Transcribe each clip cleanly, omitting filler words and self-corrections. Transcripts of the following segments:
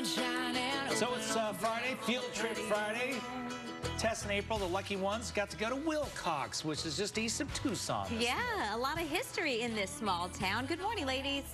So it's Friday, Field Trip Friday. Tess and April, the lucky ones, got to go to Willcox, which is just east of Tucson. Yeah, a lot of history in this small town. Good morning, ladies.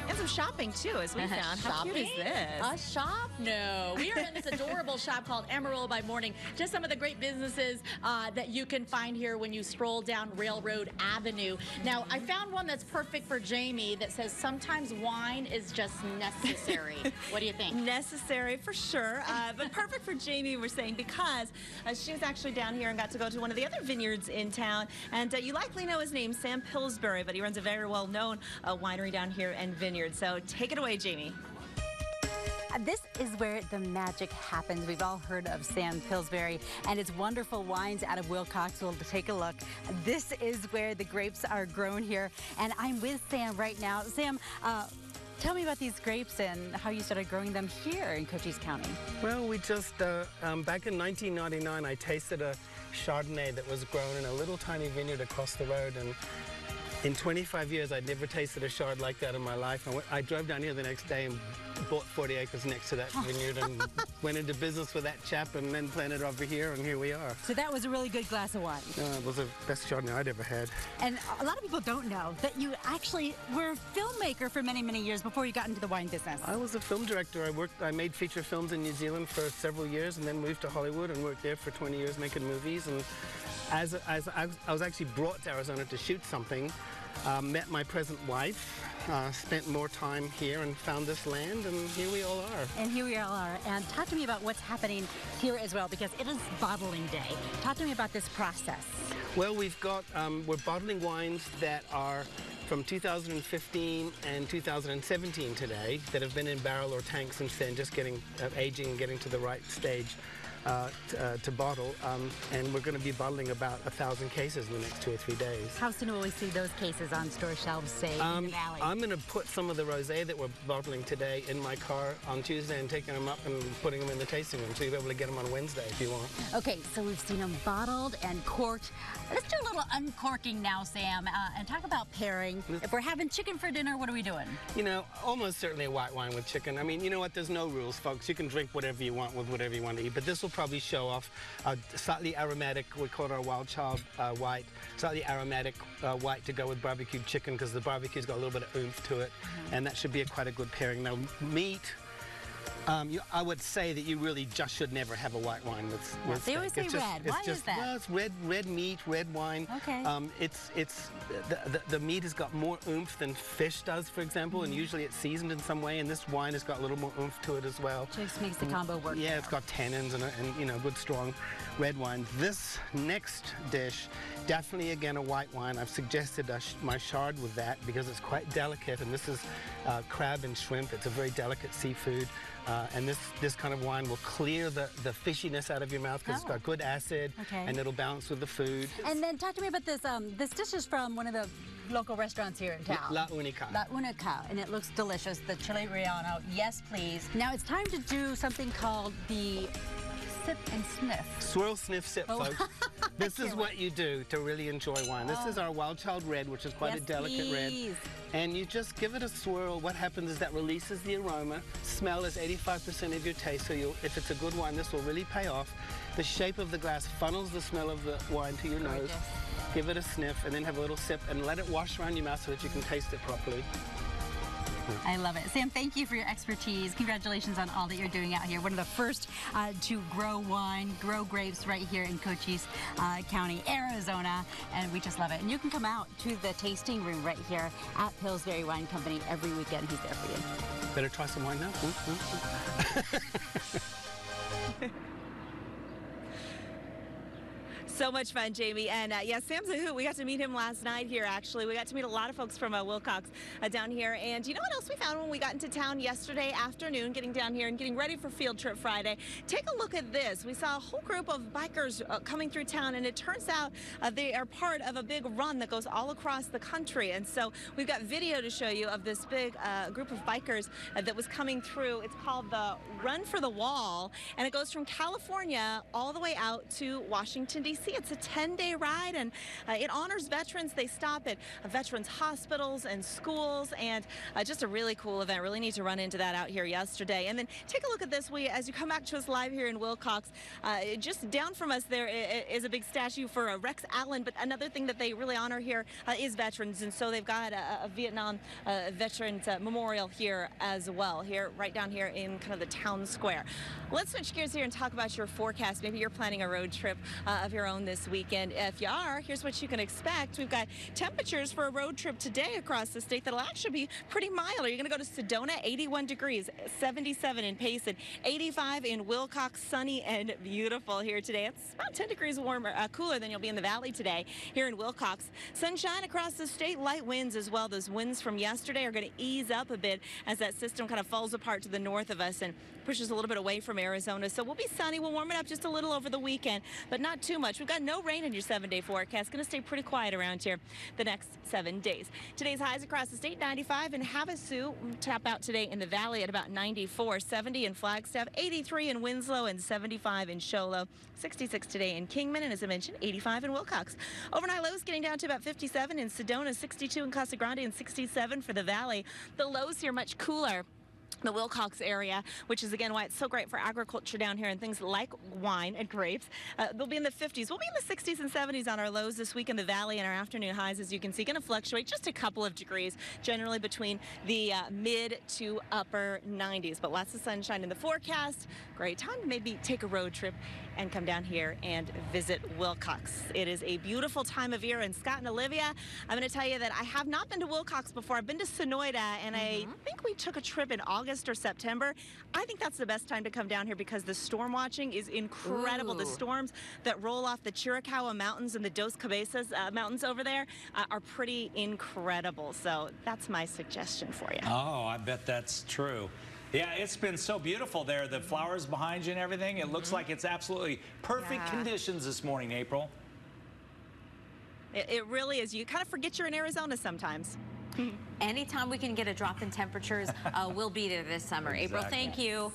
And some shopping, too, as we found. How cute is this? A shop? No. We are in this adorable shop called Amarillo by Morning. Just some of the great businesses that you can find here when you stroll down Railroad Avenue. Now, I found one that's perfect for Jamie that says sometimes wine is just necessary. What do you think? Necessary for sure, but perfect for Jamie, we're saying, because she was actually down here and got to go to one of the other vineyards in town. And you likely know his name, Sam Pillsbury, but he runs a very well-known winery down here and vineyard. So take it away, Jamie. This is where the magic happens. We've all heard of Sam Pillsbury and its wonderful wines out of Willcox. We'll take a look. This is where the grapes are grown here, and I'm with Sam right now. Sam, tell me about these grapes and how you started growing them here in Cochise County. Well, we just, back in 1999, I tasted a Chardonnay that was grown in a little tiny vineyard across the road, and in 25 years, I'd never tasted a Chard like that in my life. I drove down here the next day and bought 40 acres next to that vineyard and went into business with that chap and then planted over here, and here we are. So that was a really good glass of wine. It was the best Chardonnay I'd ever had. And a lot of people don't know that you actually were a filmmaker for many, many years before you got into the wine business. I was a film director. I made feature films in New Zealand for several years and then moved to Hollywood and worked there for 20 years making movies. And as I was actually brought to Arizona to shoot something, met my present wife, spent more time here and found this land, and here we all are. And here we all are. And talk to me about what's happening here as well, because it is bottling day. Talk to me about this process. Well, we've got, we're bottling wines that are from 2015 and 2017 today that have been in barrel or tank since then, just getting aging and getting to the right stage to bottle, and we're going to be bottling about 1,000 cases in the next 2 or 3 days. How soon will we see those cases on store shelves, say, in the valley? I'm going to put some of the rosé that we're bottling today in my car on Tuesday and taking them up and putting them in the tasting room, so you'll be able to get them on Wednesday if you want. Okay, so we've seen them bottled and corked. Let's do a little uncorking now, Sam, and talk about pairing. If we're having chicken for dinner, what are we doing? You know, almost certainly a white wine with chicken. I mean, you know what? There's no rules, folks. You can drink whatever you want with whatever you want to eat, but this will probably show off slightly aromatic, we call it our wild child white, slightly aromatic white to go with barbecued chicken, because the barbecue's got a little bit of oomph to it, and that should be quite a good pairing. Now, meat, I would say that you really just should never have a white wine with They always say red. Why is that? Well, it's red meat, red wine. Okay. The meat has got more oomph than fish does, for example, and usually it's seasoned in some way, and this wine has got a little more oomph to it as well. Just makes the combo work. Yeah, it's got tannins and you know, good strong red wine. This next dish, definitely again a white wine. I've suggested my Chard with that because it's quite delicate, and this is crab and shrimp. It's a very delicate seafood. And this kind of wine will clear the fishiness out of your mouth because it's got good acid, and it'll balance with the food. And then talk to me about this. This dish is from one of the local restaurants here in town. La Única. La Única, and it looks delicious. The chili relleno, yes please. Now it's time to do something called the sip and sniff. Swirl, sniff, sip, folks. This is what you do to really enjoy wine. This is our Wild Child Red, which is quite a delicate red. And you just give it a swirl. What happens is that releases the aroma. Smell is 85% of your taste, so if it's a good wine, this will really pay off. The shape of the glass funnels the smell of the wine to your nose. Give it a sniff, and then have a little sip, and let it wash around your mouth so that you can taste it properly. I love it. Sam, thank you for your expertise. Congratulations on all that you're doing out here. One of the first to grow wine, grow grapes right here in Cochise County, Arizona, and we just love it. And you can come out to the tasting room right here at Pillsbury Wine Company every weekend. He's there for you. Better try some wine now. So much fun, Jamie. And yeah, Sam's a hoot. We got to meet him last night here, actually. We got to meet a lot of folks from Willcox down here. And you know what else we found when we got into town yesterday afternoon, getting down here and getting ready for Field Trip Friday? Take a look at this. We saw a whole group of bikers coming through town, and it turns out they are part of a big run that goes all across the country. And so we've got video to show you of this big group of bikers that was coming through. It's called the Run for the Wall, and it goes from California all the way out to Washington, D.C. see, it's a 10-day ride, and it honors veterans. They stop at veterans hospitals and schools, and just a really cool event. Really need to run into that out here yesterday. And then take a look at this. As you come back to us live here in Willcox, just down from us there is a big statue for Rex Allen, but another thing that they really honor here is veterans, and so they've got a Vietnam Veterans Memorial here as well, here right down here in kind of the town square. Let's switch gears here and talk about your forecast. Maybe you're planning a road trip of your own this weekend. If you are, here's what you can expect. We've got temperatures for a road trip today across the state that'll actually be pretty mild. You're going to go to Sedona, 81 degrees, 77 in Payson, 85 in Willcox, sunny and beautiful here today. It's about 10 degrees warmer, cooler than you'll be in the valley today here in Willcox. Sunshine across the state, light winds as well. Those winds from yesterday are going to ease up a bit as that system kind of falls apart to the north of us and pushes a little bit away from Arizona. So we'll be sunny. We'll warm it up just a little over the weekend, but not too much. We've got no rain in your 7-day forecast. Going to stay pretty quiet around here the next 7 days. Today's highs across the state, 95 in Havasu. Tap out today in the valley at about 94, 70 in Flagstaff, 83 in Winslow, and 75 in Show Low, 66 today in Kingman, and as I mentioned, 85 in Willcox. Overnight lows getting down to about 57 in Sedona, 62 in Casa Grande, and 67 for the valley. The lows here much cooler. The Willcox area, which is again why it's so great for agriculture down here and things like wine and grapes. They'll be in the 50s. We'll be in the 60s and 70s on our lows this week in the valley, and our afternoon highs, as you can see, going to fluctuate just a couple of degrees, generally between the mid to upper 90s. But lots of sunshine in the forecast. Great time to maybe take a road trip and come down here and visit Willcox. It is a beautiful time of year, and Scott and Olivia, I'm going to tell you that I have not been to Willcox before. I've been to Sonoyta, and I think we took a trip in August or September. I think that's the best time to come down here because the storm watching is incredible. Ooh. The storms that roll off the Chiricahua Mountains and the Dos Cabezas Mountains over there are pretty incredible. So that's my suggestion for you. Oh, I bet that's true. Yeah, it's been so beautiful there. The flowers behind you and everything. It looks like it's absolutely perfect conditions this morning, April. It really is. You kind of forget you're in Arizona sometimes. Anytime we can get a drop in temperatures, we'll be there this summer. Exactly. April, thank you.